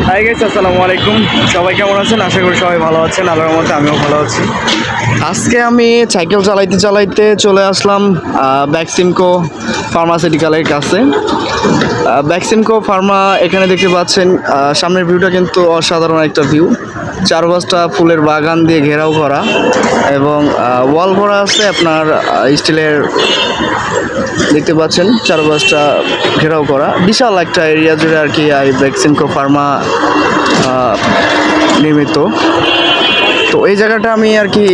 Hi guys, আসসালামু আলাইকুম। সবাই কেমন আছেন? আশা করি সবাই ভালো আছেন। আল্লাহর রহমতে আমিও ভালো আছি। আজকে আমি সাইকেল চালাইতে চালাইতে চলে আসলাম ব্যাক্সিমকো ফার্মাসিউটিক্যালের কাছে। ব্যাক্সিমকো ফার্মা এখানে দেখতে পাচ্ছেন, সামনের ভিউটা কিন্তু অসাধারণ একটা ভিউ। চারপাশটা ফুলের বাগান দিয়ে ঘেরাও করা এবং ওয়াল করা আছে আপনার স্টিলের, দেখতে পাচ্ছেন চারপাশটা ঘেরাও করা। বিশাল একটা এরিয়া জুড়ে আর কি এই ব্যাক্সিমকো ফার্মা নির্মিত। তো এই জায়গাটা আমি আর কি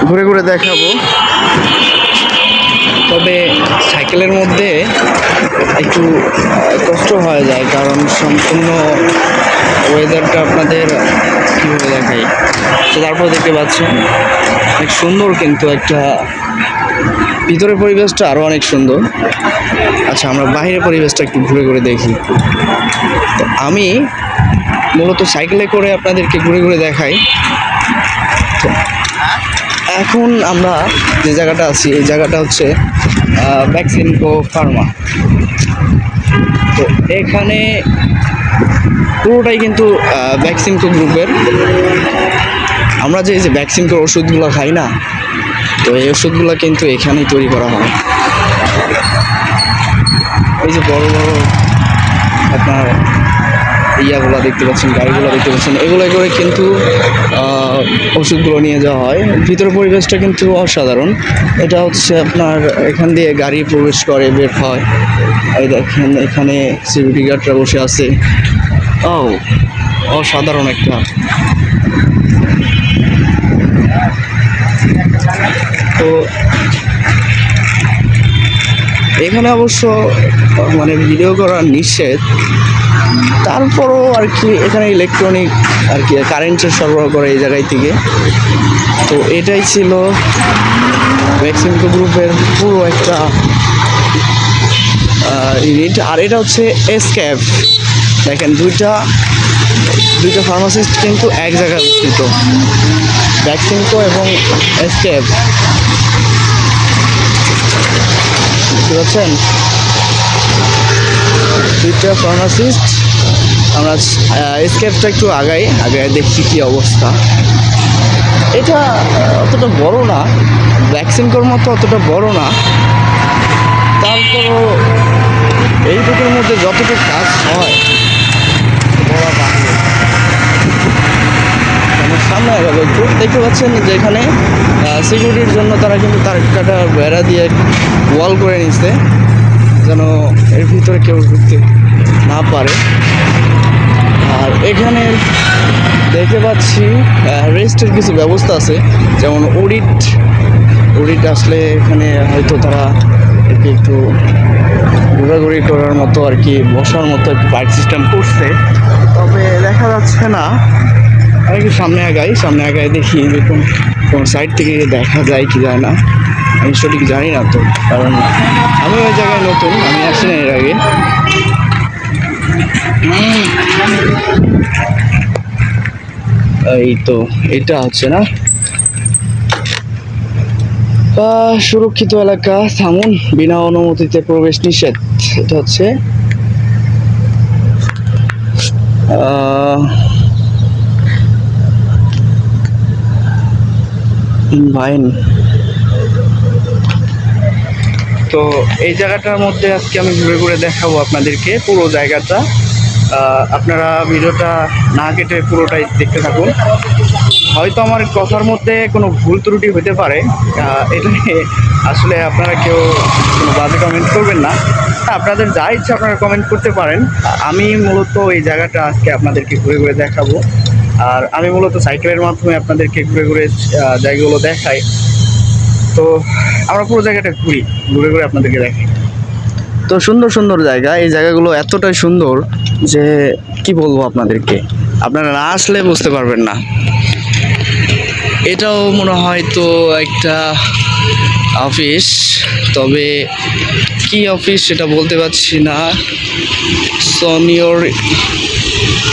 ঘুরে ঘুরে দেখাবো। তবে সাইকেলের মধ্যে একটু কষ্ট হয়ে যায়, কারণ সম্পূর্ণ ওয়েদারটা আপনাদের কীভাবে দেখাই। তো তারপর দেখতে পাচ্ছেন অনেক সুন্দর, কিন্তু একটা ভিতরের পরিবেশটা আরও অনেক সুন্দর। আচ্ছা, আমরা বাইরের পরিবেশটা একটু ঘুরে ঘুরে দেখি। তো আমি মূলত সাইকেলে করে আপনাদেরকে ঘুরে ঘুরে দেখাই। তো এখন আমরা যে জায়গাটা আছি, এই জায়গাটা হচ্ছে ব্যাক্সিমকো ফার্মা। তো এখানে পুরোটাই কিন্তু ব্যাক্সিমকো গ্রুপের। আমরা যে ব্যাক্সিমকোর ওষুধগুলো খাই না, তো এই ওষুধগুলো কিন্তু এখানেই তৈরি করা হয়। এই যে বড় বড় আপনার ইয়াগুলো দেখতে পাচ্ছেন, গাড়িগুলো দেখতে পাচ্ছেন, এগুলো করে কিন্তু ওষুধগুলো নিয়ে যাওয়া হয়। ভিতরের পরিবেশটা কিন্তু অসাধারণ। এটা হচ্ছে আপনার এখান দিয়ে গাড়ি প্রবেশ করে, বের হয়। এই দেখেন এখানে সিকিউরিটি গার্ডরা বসে আছে। অসাধারণ একটা। তো এখানে অবশ্য মানে ভিডিও করা নিষেধ, তারপরও আর কি এখানে ইলেকট্রনিক আর কি কারেন্টের সরবরাহ করে এই জায়গায় থেকে। তো এটাই ছিল ব্যাক্সিমকো গ্রুপের পুরো একটা ইউনিট। আর এটা হচ্ছে এসক্যাপ। দেখেন দুইটা ফার্মাসিস্ট কিন্তু এক জায়গায় অবস্থিত, ব্যাক্সিমকো এবং এসক্যাপ। বুঝতে পারছেন, দুইটা ফার্মাসিস্ট। আমরা এসক্যাপটা একটু আগাই দেখছি কি অবস্থা। এটা অতটা বড় না, ব্যাক্সিমকোর মতো অতটা বড় না, তারপরও এইটুকুর মধ্যে যতটুকু কাজ হয় বড় বাহিরে। সামনে আগাবো একটু। দেখতে পাচ্ছেন যে এখানে সিকিউরিটির জন্য তারা কিন্তু তার কাটা বেড়া দিয়ে ওয়াল করে নিচ্ছে, যেন এর ভিতরে কেউ ঢুকতে না পারে। আর এখানে দেখতে পাচ্ছি রেস্টের কিছু ব্যবস্থা আছে, যেমন অডিট আসলে এখানে হয়তো তারা একটু ঘোরাঘুরি করার মতো আর কি, বসার মতো একটু বাইক সিস্টেম করছে, তবে দেখা যাচ্ছে না। আমি কি সামনে আগাই দেখি যে কোন সাইড থেকে দেখা যায় কি যায় না, আমি সঠিক জানি না। তো কারণ আমি ওই জায়গায় নতুন, আমি আসি না এর আগে। এই তো এটা হচ্ছে না সুরক্ষিত এলাকা, থামুন, বিনা অনুমতিতে প্রবেশ নিষেধ। এটা হচ্ছে ভাইন। তো এই জায়গাটার মধ্যে আজকে আমি ঘুরে ঘুরে দেখাবো আপনাদেরকে পুরো জায়গাটা। আপনারা ভিডিওটা না কেটে পুরোটাই দেখতে থাকুন। হয়তো আমার কথার মধ্যে কোনো ভুল ত্রুটি হতে পারে, এটা নিয়ে আসলে আপনারা কেউ কোনো বাজে কমেন্ট করবেন না। আপনাদের যা ইচ্ছা আপনারা কমেন্ট করতে পারেন। আমি মূলত এই জায়গাটা আজকে আপনাদেরকে ঘুরে ঘুরে দেখাবো। আর আমি মূলত সাইকেলের মাধ্যমে আপনাদেরকে ঘুরে ঘুরে জায়গাগুলো দেখাই। তো আমরা পুরো জায়গাটা ঘুরে ঘুরে আপনাদেরকে দেখাই। তো সুন্দর সুন্দর জায়গা, এই জায়গাগুলো এতটাই সুন্দর যে কি বলবো আপনাদেরকে, আপনারা না আসলে বুঝতে পারবেন না। এটাও মনে হয় তো একটা অফিস, তবে কি অফিস সেটা বলতে পারছি না। সনিয়র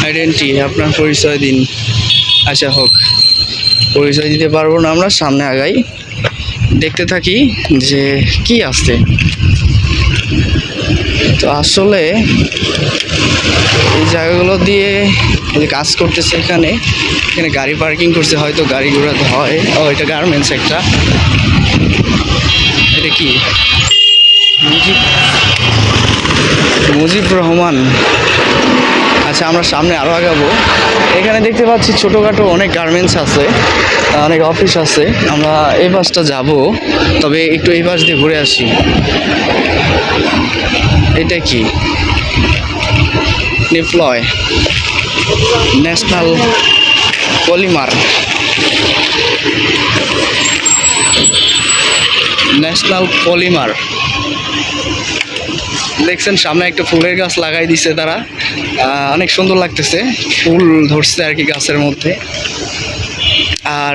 আইডেন্টি, আপনার পরিচয় দিন। আচ্ছা হোক, পরিচয় দিতে পারবো না আমরা, সামনে আগাই, দেখতে থাকি যে কি আসছে। তো আসলে এই জায়গাগুলো দিয়ে যে কাজ করতেছে এখানে এখানে গাড়ি পার্কিং করছে, হয়তো গাড়ি ঘোড়া হয়। ও এটা গার্মেন্টস একটা। এটা কি মুজিব মুজিব রহমান। আচ্ছা আমরা সামনে আরও আগাবো। এখানে দেখতে পাচ্ছি ছোটোখাটো অনেক গার্মেন্টস আছে, অনেক অফিস আছে। আমরা এই বাসটা যাব, তবে একটু এই বাস দিয়ে ঘুরে আসি। এটা কি নিফলয় ন্যাশনাল পলিমার, ন্যাশনাল পলিমার। দেখছেন সামনে একটা ফুলের গাছ লাগাই দিছে তারা, অনেক সুন্দর লাগতেছে, ফুল ধরছে আর কি গাছের মধ্যে। আর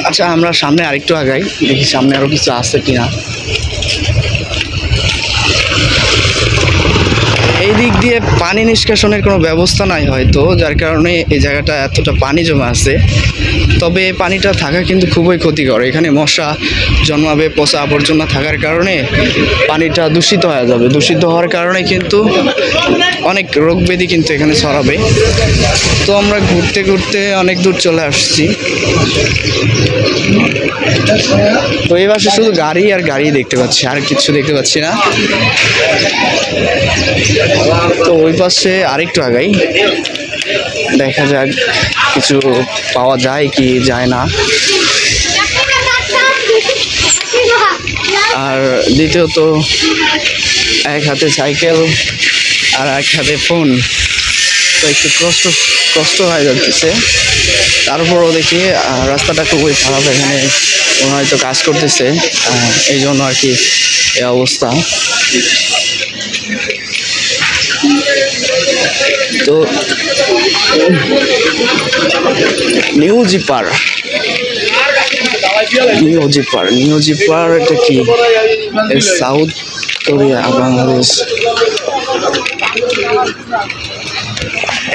আচ্ছা আমরা সামনে আরেকটু আগাই, দেখি সামনে আরো কিছু আছে কিনা। এই দিক দিয়ে পানি নিষ্কাশনের কোনো ব্যবস্থা নাই হয়তো, যার কারণে এই জায়গাটা এতটা পানি জমা আছে। তবে পানিটা থাকা কিন্তু খুবই ক্ষতিকর, এখানে মশা জন্মাবে, পচা আবর্জনা থাকার কারণে পানিটা দূষিত হয়ে যাবে। দূষিত হওয়ার কারণে কিন্তু অনেক রোগ ব্যাধি কিন্তু এখানে ছড়াবে। তো আমরা ঘুরতে ঘুরতে অনেক দূর চলে আসছি। তো এই পাশে শুধু গাড়ি আর গাড়ি দেখতে পাচ্ছি, আর কিছু দেখতে পাচ্ছি না। তো ওই পাশে আরেকটু আগাই, দেখা যাক কিছু পাওয়া যায় কি যায় না। আর দ্বিতীয়ত এক হাতে সাইকেল আর এক হাতে ফোন, তো একটু কষ্ট হয়ে যাচ্ছে। তারপরও দেখি রাস্তাটা খুবই খারাপ, এখানে হয়তো কাজ করতেছে, এই জন্য আর কি এই অবস্থা। তো নিউ জিপার এটা কি সাউথ কোরিয়া বাংলাদেশ,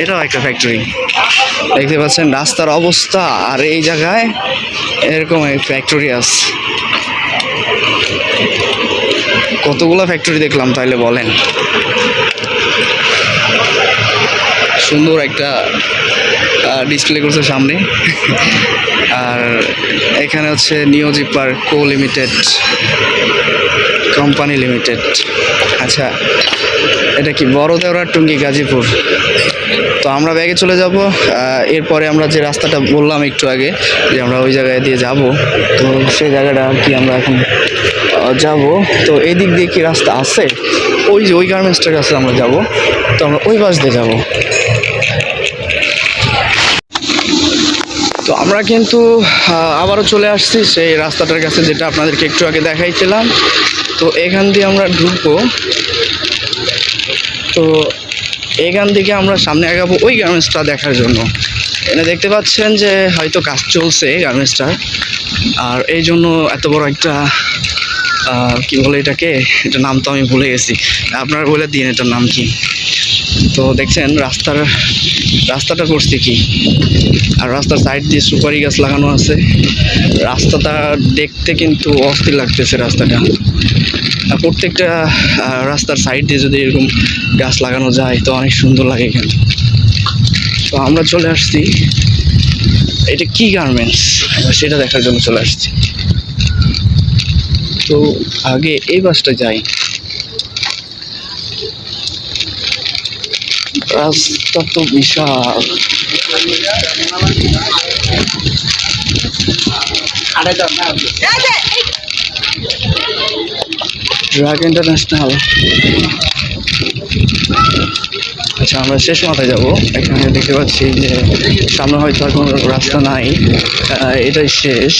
এটাও একটা ফ্যাক্টরি। দেখতে পাচ্ছেন রাস্তার অবস্থা, আর এই জায়গায় এরকম ফ্যাক্টরি আছে। কতগুলো ফ্যাক্টরি দেখলাম তাইলে বলেন। সুন্দর একটা ডিসপ্লে করছে সামনে। আর এখানে হচ্ছে নিউ জিপার কো লিমিটেড কোম্পানি লিমিটেড। আচ্ছা এটা কি বড় দেওরার টুঙ্গি গাজীপুর। তো আমরা ব্যাগে চলে যাব। এরপরে আমরা যে রাস্তাটা বললাম একটু আগে যে আমরা ওই জায়গায় দিয়ে যাব, তো সেই জায়গাটা আর কি আমরা এখন যাব। তো এই দিক দিয়ে কি রাস্তা আছে? ওই যে ওই গার্মেন্টসটার কাছে আমরা যাব, তো আমরা ওই বাস দিয়ে যাব। তো আমরা কিন্তু আবারও চলে আসছি সেই রাস্তাটার কাছে, যেটা আপনাদেরকে একটু আগে দেখাইছিলাম। তো এখান দিয়ে আমরা ঢুকবো। তো এখান থেকে আমরা সামনে আগাবো ওই গার্মেন্টসটা দেখার জন্য। এখানে দেখতে পাচ্ছেন যে হয়তো কাজ চলছে গার্মেন্টসটার, আর এই জন্য এত বড় একটা কি বলে এটাকে, এটার নাম তো আমি ভুলে গেছি, আপনারা বলে দিন এটার নাম কি। তো দেখছেন রাস্তাটা করছে কি, আর রাস্তার সাইড দিয়ে সুপারি গাছ লাগানো আছে। রাস্তাটা দেখতে কিন্তু অস্থির লাগতেছে রাস্তাটা। প্রত্যেকটা রাস্তার সাইড দিয়ে যদি এরকম গাছ লাগানো যায় তো অনেক সুন্দর লাগে এখানে। তো আমরা চলে আসছি, এটা কি গার্মেন্টস সেটা দেখার জন্য চলে আসছি। তো আগে এই বাসটা যাই, রাস্তা তো বিশাল। Drug international. আচ্ছা আমরা শেষ মাথায় যাব। এখানে দেখতে পাচ্ছি যে সামনে হয়তো আর কোনো রাস্তা নাই, এটাই শেষ।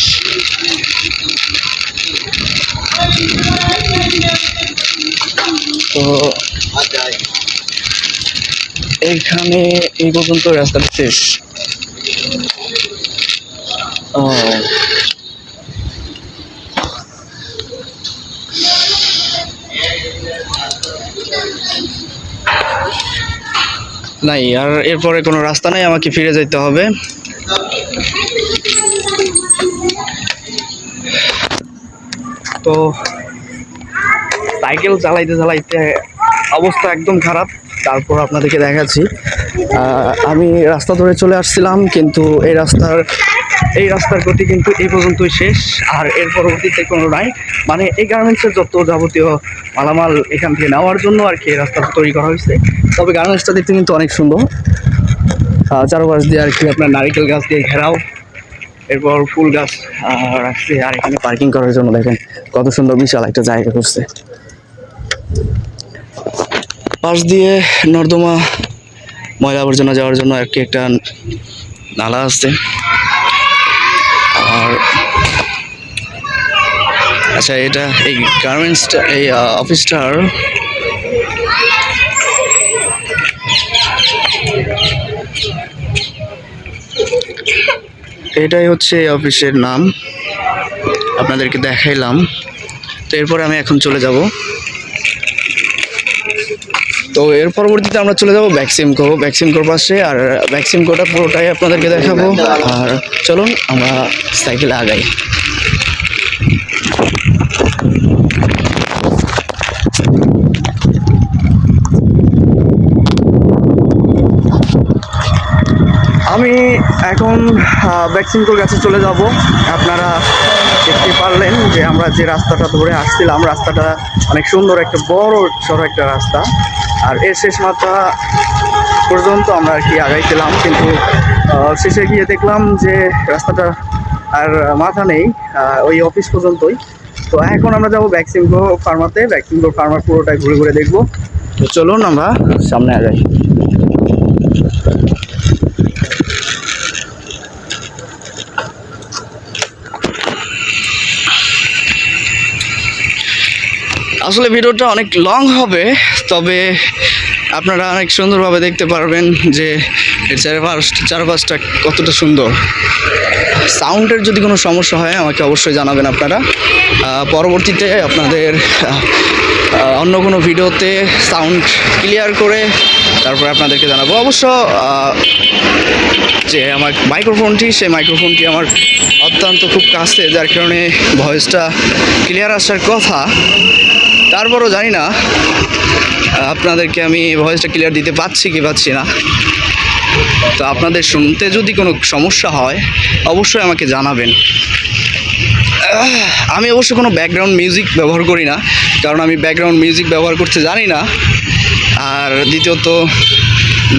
তো এইখানে এই পর্যন্ত রাস্তাটা শেষ। নাই আর এরপরে কোনো রাস্তা নাই, আমাকে ফিরে যেতে হবে। তো সাইকেল চালাইতে চালাইতে অবস্থা একদম খারাপ। তারপর আপনাদেরকে দেখাচ্ছি, আমি রাস্তা ধরে চলে আসছিলাম, কিন্তু এই রাস্তার গতি কিন্তু এই পর্যন্তই শেষ, আর এর পরবর্তীতে কোনো নাই। মানে এই গার্মেন্টসের যত যাবতীয় মালামাল এখান থেকে নেওয়ার জন্য আর কি এই রাস্তাটা তৈরি করা হয়েছে। তবে গার্মেন্টসটা দেখতে কিন্তু অনেক সুন্দর, চারপাশ দিয়ে আর কি আপনার নারিকেল গাছ দিয়ে ঘেরাও, এরপর ফুল গাছ রাখছে, আর এখানে পার্কিং করার জন্য দেখেন কত সুন্দর বিশাল একটা জায়গা করছে। পাশ দিয়ে নর্দমা ময়লা আবর্জনা যাওয়ার জন্য আর কি একটা নালা আছে। আর আচ্ছা, এটা এই গার্মেন্টসটা, এই অফিসটার এটাই হচ্ছে এই অফিসের নাম, আপনাদেরকে দেখাইলাম। তো এরপরে আমি এখন চলে যাব, তো এর পরবর্তীতে আমরা চলে যাব ভ্যাকসিমকোর পাশে, আর ভ্যাকসিমকোটা পুরোটাই আপনাদেরকে দেখাবো। আর চলুন আমরা সাইকেলে আগাই। আমি এখন ভ্যাকসিমকোর কাছে চলে যাব। আপনারা দেখতে পারলেন যে আমরা যে রাস্তাটা ধরে আসছিলাম, রাস্তাটা অনেক সুন্দর, একটা বড় সড়ো একটা রাস্তা, আর এর শেষ মাথা পর্যন্ত আমরা আর কি আগাইছিলাম, কিন্তু শেষে গিয়ে দেখলাম যে রাস্তাটা আর মাথা নেই, ওই অফিস পর্যন্তই। তো এখন আমরা যাবো ভ্যাকসিমকো ফার্মাতে, ভ্যাকসিমকো ফার্মার পুরোটাই ঘুরে ঘুরে দেখবো। তো চলুন আমরা সামনে আগাই। আসলে ভিডিওটা অনেক লং হবে, তবে আপনারা অনেক সুন্দরভাবে দেখতে পারবেন যে এর চারপাশটা কতটা সুন্দর। সাউন্ডের যদি কোনো সমস্যা হয় আমাকে অবশ্যই জানাবেন আপনারা, পরবর্তীতে আপনাদের অন্য কোনো ভিডিওতে সাউন্ড ক্লিয়ার করে তারপরে আপনাদেরকে জানাবো। অবশ্য যে আমার সেই মাইক্রোফোনটি আমার অত্যন্ত খুব কাছে, যার কারণে ভয়েসটা ক্লিয়ার আসার কথা। তারপরও জানি না আপনাদেরকে আমি ভয়েসটা ক্লিয়ার দিতে পারছি কি পাচ্ছি না। তো আপনাদের শুনতে যদি কোনো সমস্যা হয় অবশ্যই আমাকে জানাবেন। আমি অবশ্য কোনো ব্যাকগ্রাউন্ড মিউজিক ব্যবহার করি না, কারণ আমি ব্যাকগ্রাউন্ড মিউজিক ব্যবহার করতে জানি না। আর দ্বিতীয়ত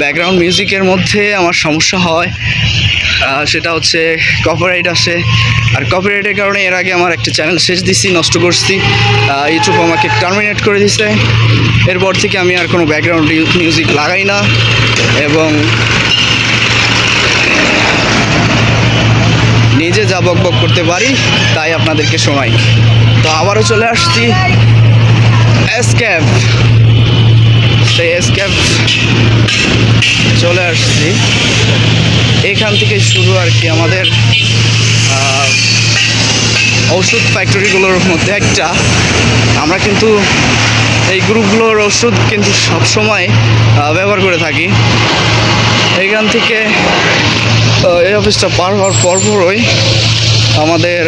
ব্যাকগ্রাউন্ড মিউজিকের মধ্যে আমার সমস্যা হয়, সেটা হচ্ছে কপিরাইট আসে। আর কপিরাইটের কারণে এর আগে আমার একটা চ্যানেল নষ্ট করছি, ইউটিউব আমাকে টার্মিনেট করে দিছে। এরপর থেকে আমি আর কোনো ব্যাকগ্রাউন্ড মিউজিক লাগাই না, এবং নিজে যা বকবক করতে পারি তাই আপনাদেরকে শোনাই। তো আবারও চলে আসছি এসকেপ, সেই এসকেপ চলে আসছি। এখান থেকে শুরু আর কি আমাদের ওষুধ ফ্যাক্টরিগুলোর মধ্যে একটা। আমরা কিন্তু এই গ্রুপগুলোর ওষুধ কিন্তু সবসময় ব্যবহার করে থাকি। এইখান থেকে এই অফিসটা পার হওয়ার পরপরই আমাদের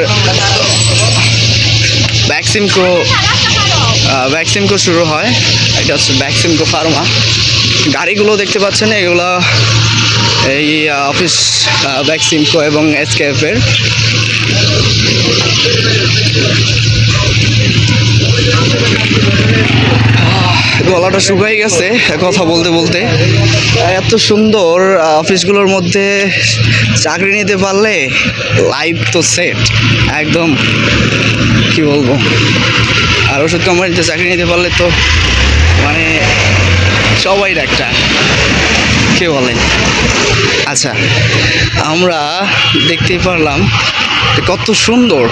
ভ্যাকসিমকো শুরু হয়। এটা হচ্ছে ভ্যাকসিমকো ফার্মা। গাড়িগুলো দেখতে পাচ্ছেন, এগুলো এই অফিস ভ্যাকসিমকো এবং এসকেএফের। গলাটা শুকাই গেছে কথা বলতে বলতে। এত সুন্দর অফিসগুলোর মধ্যে চাকরি নিতে পারলে লাইফ তো সেট একদম, কি বলবো। আর ওষুধ কোম্পানিতে চাকরি নিতে পারলে তো মানে সবাই ডাক্তার, কে বলেন। আচ্ছা, আমরা দেখতেই পারলাম কত সুন্দর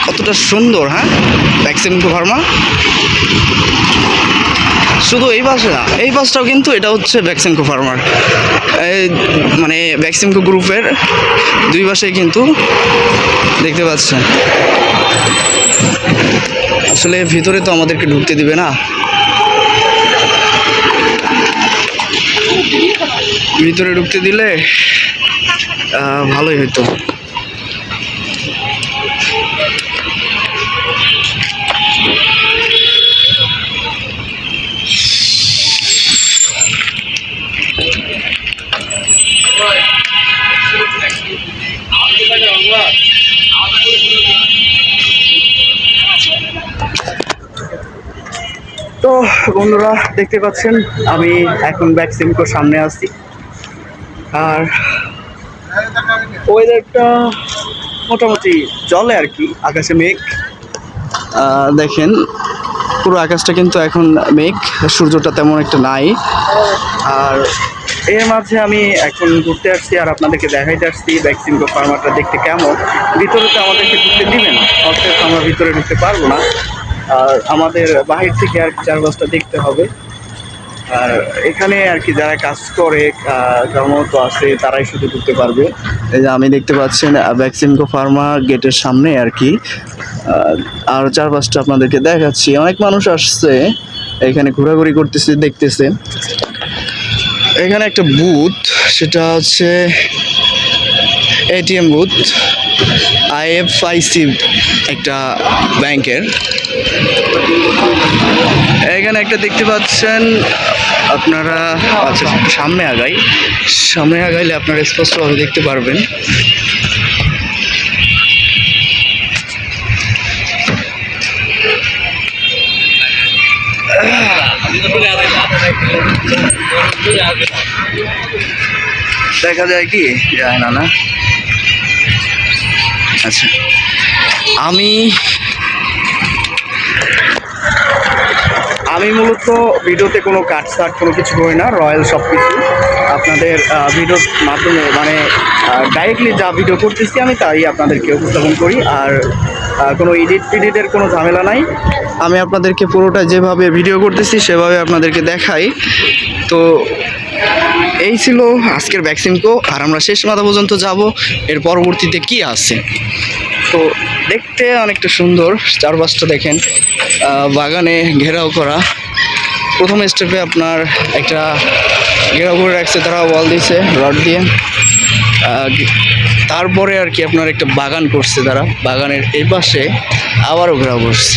কতটা সুন্দর। হ্যাঁ, ভ্যাকসিমকো ফার্মা। শুধু এই পাশে না, এই পাশটাও কিন্তু এটা হচ্ছে ভ্যাকসিমকো ফার্মার, মানে ভ্যাকসিমকো গ্রুপের দুই পাশেই কিন্তু দেখতে পাচ্ছেন। আসলে ভিতরে তো আমাদেরকে ঢুকতে দিবে না, ভিতরে ঢুকতে দিলে ভালোই হতো। তো বন্ধুরা দেখতে পাচ্ছেন আমি এখন ভ্যাকসিনকোর সামনে আছি, আর ওয়েদারটা মোটামুটি চলে আর কি। আকাশে মেঘ, দেখেন পুরো আকাশটা কিন্তু এখন মেঘ, সূর্যটা তেমন একটা নাই। আর এর মাঝে আমি এখন ঘুরতে আসছি আর আপনাদেরকে দেখাইতে আসছি ভ্যাকসিনকো ফার্মারটা দেখতে কেমন। ভিতরে তো আমাদেরকে ঢুকতে দিবে না, অর্থাৎ আমরা ভিতরে ঢুকতে পারবো না, আর আমাদের বাহির থেকে আর কি চারপাশটা দেখতে হবে। আর এখানে আর কি যারা কাজ করে কর্মরত আছে তারাই শুধু ঢুকতে পারবে। এই যে আমি দেখতে পাচ্ছেন ভ্যাকসিনকো ফার্মা গেটের সামনে আর কি। আর চারপাশটা আপনাদেরকে দেখাচ্ছি, অনেক মানুষ আসছে এখানে ঘোরাঘুরি করতেছে, দেখতেছে। এখানে একটা বুথ, সেটা হচ্ছে এটিএম বুথ, আইএফআইসি একটা ব্যাংকের। এখানে একটা দেখতে পাচ্ছেন আপনারা। আচ্ছা, সামনে আগাইলে আপনারা স্পষ্টভাবে দেখতে পারবেন। দেখা যায় কি যায় না, না? আচ্ছা, আমি মূলত ভিডিওতে কোনো কাট কোনো কিছু করি না, রয়্যাল সব কিছু আপনাদের ভিডিওর মাধ্যমে মানে ডাইরেক্টলি যা ভিডিও করতেছি আমি তাই আপনাদেরকে উপস্থাপন করি। আর কোনো এডিটের কোনো ঝামেলা নাই, আমি আপনাদেরকে পুরোটা যেভাবে ভিডিও করতেছি সেভাবে আপনাদেরকে দেখাই। তো এই ছিল আজকের ভ্যাকসিনকো, আর আমরা শেষ মাথা পর্যন্ত যাব। এর পরবর্তীতে কি আছে, তো দেখতে অনেকটা সুন্দর। চারপাশটা দেখেন, বাগানে ঘেরাও করা। প্রথম স্টেপে আপনার একটা ঘেরাও করে রাখছে, তারা ওয়াল দিয়েছে রড দিয়ে। তারপরে আর কি আপনার একটা বাগান করছে তারা, বাগানের এই পাশে আবারও ঘেরাও করছে।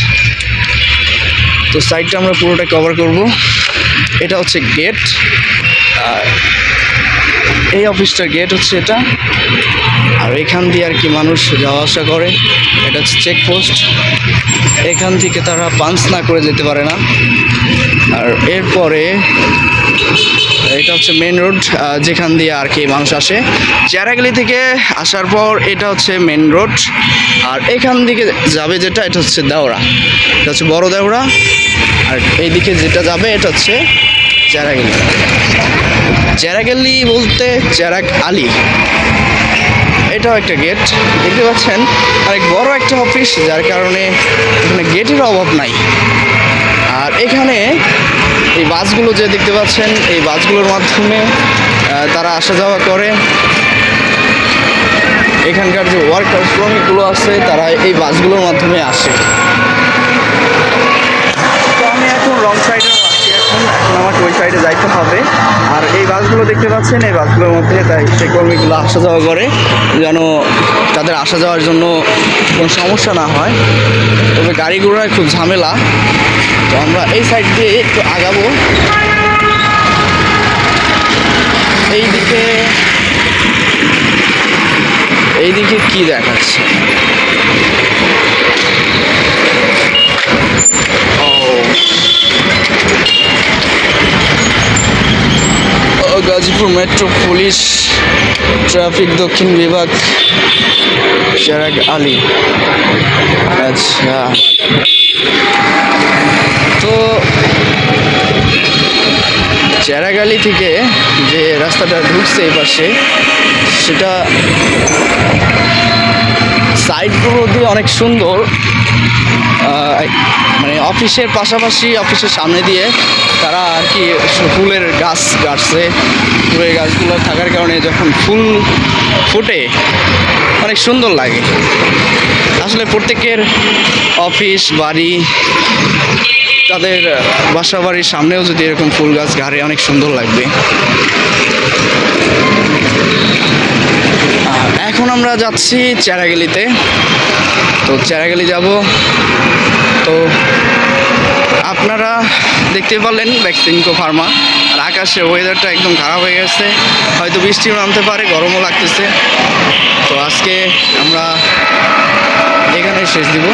তো সাইডটা আমরা পুরোটা কভার করব। এটা হচ্ছে গেট, আর এই অফিসটার গেট হচ্ছে এটা। আর এখান দিয়ে আর কি মানুষ যাওয়া আসা করে। এটা হচ্ছে চেকপোস্ট, এখান থেকে তারা পাঞ্চ না করে যেতে পারে না। আর এরপরে এটা হচ্ছে মেন রোড, যেখান দিয়ে আর কি মানুষ আসে। চেরাগলি থেকে আসার পর এটা হচ্ছে মেন রোড, আর এখান দিকে যাবে যেটা, এটা হচ্ছে দেওড়া, এটা হচ্ছে বড় দেওড়া। আর এইদিকে যেটা যাবে এটা হচ্ছে চেরাগলি বলতে চেরাগ আলী। এটাও একটা গেট দেখতে পাচ্ছেন, অনেক বড় একটা অফিস, যার কারণে এখানে গেটের অভাব নাই। আর এখানে এই বাসগুলো যে দেখতে পাচ্ছেন, এই বাসগুলোর মাধ্যমে তারা আসা যাওয়া করে। এখানকার যে ওয়ার্কার শ্রমিকগুলো আছে তারা এই বাসগুলোর মাধ্যমে আসে। তো আমি এখন রং সাইডে আসছি, এখন আমাকে ওই সাইডে যাইতে হবে। আর এই বাসগুলো দেখতে পাচ্ছেন, এই বাসগুলোর মধ্যে তাই সেই কর্মীগুলো আসা যাওয়া করে, যেন তাদের আসা যাওয়ার জন্য কোনো সমস্যা না হয়। তবে গাড়ি ঘোড়ায় খুব ঝামেলা। তো আমরা এই সাইড দিয়ে একটু আগাবো। এইদিকে কি দেখাচ্ছে? গাজীপুর মেট্রো পুলিশ ট্রাফিক দক্ষিণ বিভাগ, চেরাগ আলী। আচ্ছা, তো চেরাগ আলী থেকে যে রাস্তাটা ঢুকছে এই পাশে, সেটা সাইডগুলো দিয়ে অনেক সুন্দর। মানে অফিসের পাশাপাশি অফিসের সামনে দিয়ে তারা আর কি ফুলের গাছ গাছছে। ফুলের গাছগুলো থাকার কারণে যখন ফুল ফোটে অনেক সুন্দর লাগে। আসলে প্রত্যেকের অফিস বাড়ি, তাদের বাসা বাড়ির সামনেও যদি এরকম ফুল গাছ গাড়ে অনেক সুন্দর লাগবে। এখন আমরা যাচ্ছি চেরাগেলিতে। তো চেরাগেলি যাব। তো আপনারা দেখতে পারলেন ভ্যাকসিনকো ফার্মা। আর আকাশে ওয়েদারটা একদম খারাপ হয়ে গেছে, হয়তো বৃষ্টিও নামতে পারে, গরমও লাগতেছে। তো আজকে আমরা এখানে শেষ দিব।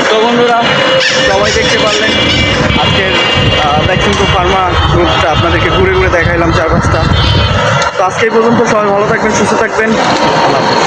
তো বন্ধুরা, সবাই দেখতে পারলেন আজকের ভ্যাকসিনকো ফার্মা গ্রুপটা আপনাদেরকে ঘুরে ঘুরে দেখাইলাম 4-5টা। তো আজকে এই পর্যন্ত, সবাই ভালো থাকবেন, সুস্থ থাকবেন। আল্লাহ হাফেজ।